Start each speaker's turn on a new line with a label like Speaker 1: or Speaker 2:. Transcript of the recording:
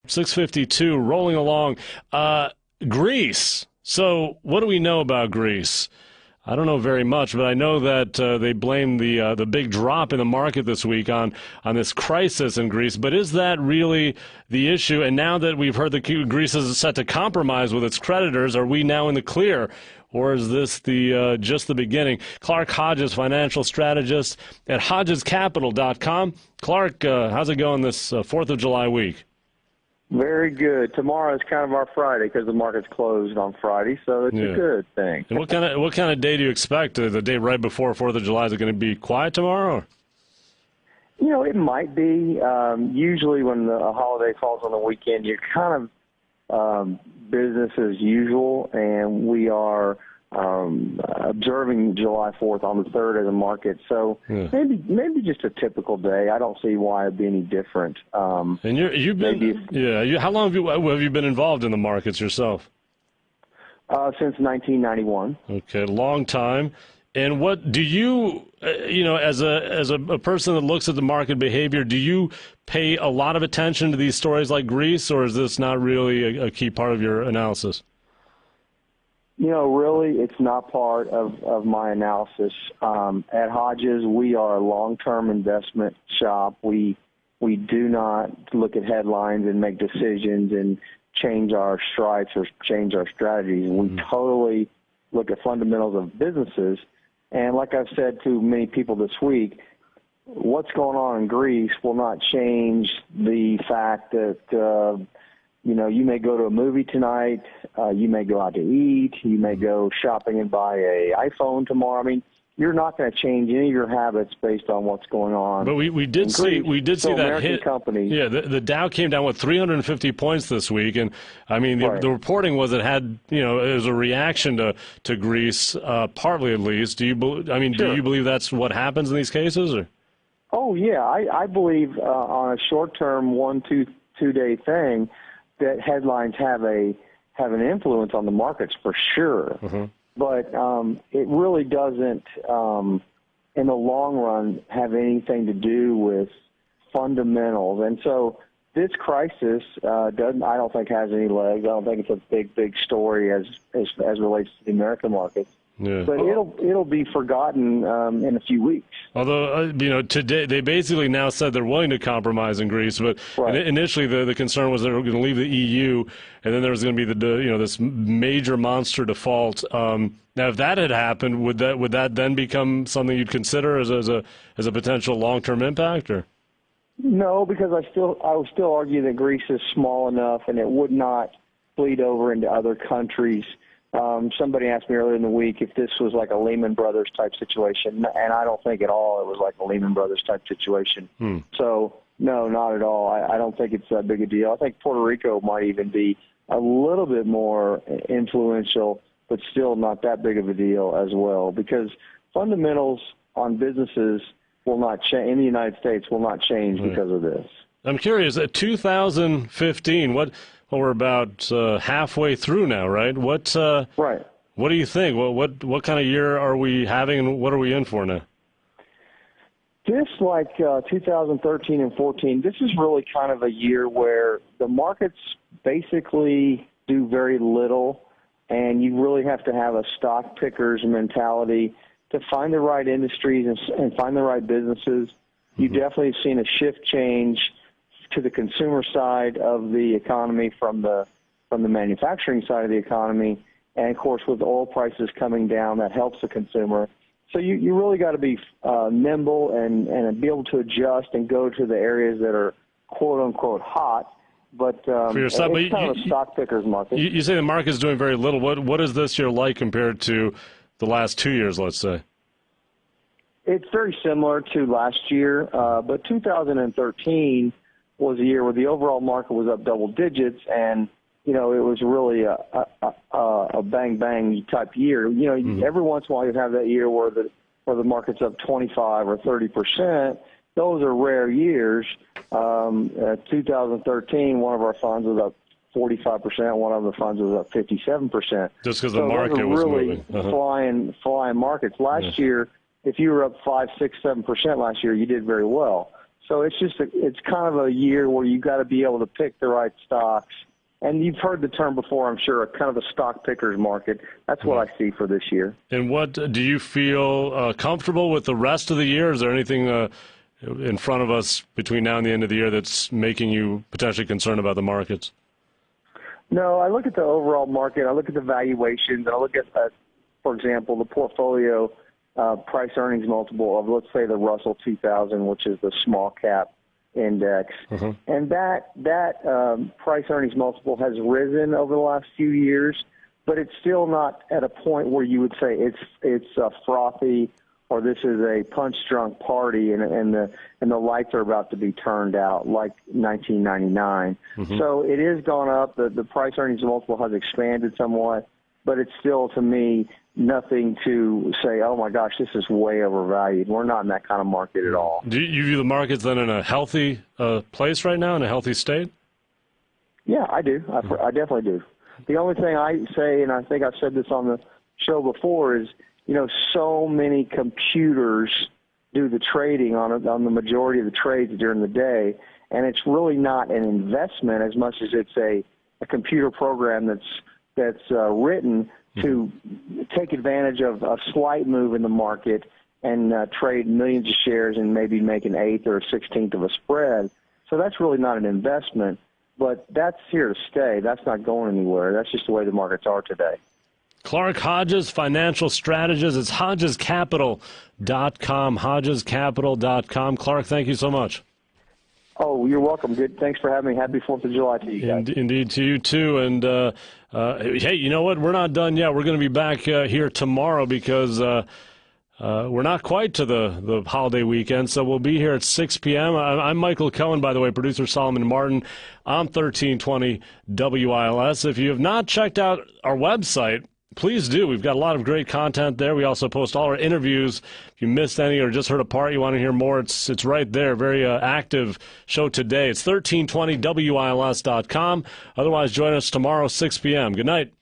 Speaker 1: 6:52, rolling along. Greece. So what do we know about Greece? I don't know very much, but I know that they blame the big drop in the market this week on this crisis in Greece. But is that really the issue? And now that we've heard that Greece is set to compromise with its creditors, are we now in the clear? Or is this just the beginning? Clark Hodges, financial strategist at HodgesCapital.com. Clark, how's it going this 4th of July week?
Speaker 2: Very good. Tomorrow is kind of our Friday because the market's closed on Friday, so it's a good thing.
Speaker 1: And what kind of day do you expect? The day right before 4th of July, is it going to be quiet tomorrow?
Speaker 2: You know, it might be. Usually when a holiday falls on the weekend, you're kind of business as usual, and we are observing July 4th on the 3rd as a market. So maybe just a typical day. I don't see why it'd be any different.
Speaker 1: And you've been how long have you been involved in the markets yourself?
Speaker 2: Since 1991.
Speaker 1: Okay, long time. And what do you, as a person that looks at the market behavior, do you pay a lot of attention to these stories like Greece, or is this not really a key part of your analysis?
Speaker 2: You know, really, it's not part of my analysis. At Hodges, we are a long-term investment shop. We do not look at headlines and make decisions and change our stripes or change our strategies. We totally look at fundamentals of businesses. And like I've said to many people this week, what's going on in Greece will not change the fact that you may go to a movie tonight, you may go out to eat, you may go shopping and buy a iPhone tomorrow. I mean, you're not going to change any of your habits based on what's going on.
Speaker 1: But we did see that
Speaker 2: American
Speaker 1: hit.
Speaker 2: Company.
Speaker 1: Yeah, the Dow came down 350 points this week, and I mean the reporting was it was a reaction to Greece, partly at least. Do you believe that's what happens in these cases? Or?
Speaker 2: Oh yeah, I believe on a short-term 2 day thing, that headlines have an influence on the markets for sure. But it really doesn't, in the long run, have anything to do with fundamentals. And so this crisis I don't think has any legs. I don't think it's a big story as relates to the American markets. Yeah. But it'll be forgotten in a few weeks.
Speaker 1: Although today they basically now said they're willing to compromise in Greece, but initially the concern was they were going to leave the EU, and then there was going to be this major monster default. Now, if that had happened, would that then become something you'd consider as a potential long-term impact, or?
Speaker 2: No, because I would still argue that Greece is small enough, and it would not bleed over into other countries. Somebody asked me earlier in the week if this was like a Lehman Brothers type situation, and I don't think at all it was like a Lehman Brothers type situation. So, no, not at all. I don't think it's that big a deal. I think Puerto Rico might even be a little bit more influential, but still not that big of a deal as well, because fundamentals on businesses will not change in the United States will not change because of this.
Speaker 1: I'm curious, at 2015, Well, we're about halfway through now, right? What do you think? What kind of year are we having, and what are we in for now?
Speaker 2: This, like 2013 and 14, this is really kind of a year where the markets basically do very little, and you really have to have a stock picker's mentality to find the right industries and find the right businesses. You definitely have seen a shift change to the consumer side of the economy from the manufacturing side of the economy. And, of course, with oil prices coming down, that helps the consumer. So you really got to be nimble and be able to adjust and go to the areas that are, quote-unquote, hot. But
Speaker 1: for yourself,
Speaker 2: it's kind of a stock picker's market.
Speaker 1: You say the market is doing very little. What is this year like compared to the last 2 years, let's say?
Speaker 2: It's very similar to last year, but 2013 was a year where the overall market was up double digits, and it was really a bang type year. Every once in a while you have that year where the market's up 25 or 30%. Those are rare years. 2013, one of our funds was up 45%. One of the funds was up 57%.
Speaker 1: Just because the market was
Speaker 2: really
Speaker 1: moving.
Speaker 2: Flying markets. Last year, if you were up 5, 6, 7% last year, you did very well. So it's kind of a year where you got to be able to pick the right stocks. And you've heard the term before, I'm sure, kind of a stock picker's market. That's what I see for this year.
Speaker 1: And what do you feel comfortable with the rest of the year? Is there anything in front of us between now and the end of the year that's making you potentially concerned about the markets?
Speaker 2: No, I look at the overall market. I look at the valuations. And I look at, for example, the portfolio price earnings multiple of, let's say, the Russell 2000, which is the small cap index. And that price earnings multiple has risen over the last few years, but it's still not at a point where you would say it's frothy or this is a punch-drunk party and the lights are about to be turned out like 1999. So it has gone up. The price earnings multiple has expanded somewhat, but it's still, to me, nothing to say, oh, my gosh, this is way overvalued. We're not in that kind of market at all.
Speaker 1: Do you view the markets then in a healthy place right now, in a healthy state?
Speaker 2: Yeah, I do. I definitely do. The only thing I say, and I think I've said this on the show before, is, so many computers do the trading on the majority of the trades during the day, and it's really not an investment as much as it's a computer program that's written to take advantage of a slight move in the market and trade millions of shares and maybe make an eighth or a 16th of a spread. So that's really not an investment, but that's here to stay. That's not going anywhere. That's just the way the markets are today.
Speaker 1: Clark Hodges, financial strategist. It's HodgesCapital.com, HodgesCapital.com. Clark, thank you so much.
Speaker 2: Oh, you're welcome. Good. Thanks for having me. Happy 4th of July to you guys.
Speaker 1: Indeed to you, too. And, hey, you know what? We're not done yet. We're going to be back here tomorrow because we're not quite to the holiday weekend, so we'll be here at 6 p.m. I'm Michael Cohen, by the way, producer Solomon Martin on 1320 WILS. If you have not checked out our website, please do. We've got a lot of great content there. We also post all our interviews. If you missed any or just heard a part, you want to hear more, it's right there. Very active show today. It's 1320WILS.com. Otherwise, join us tomorrow, 6 p.m. Good night.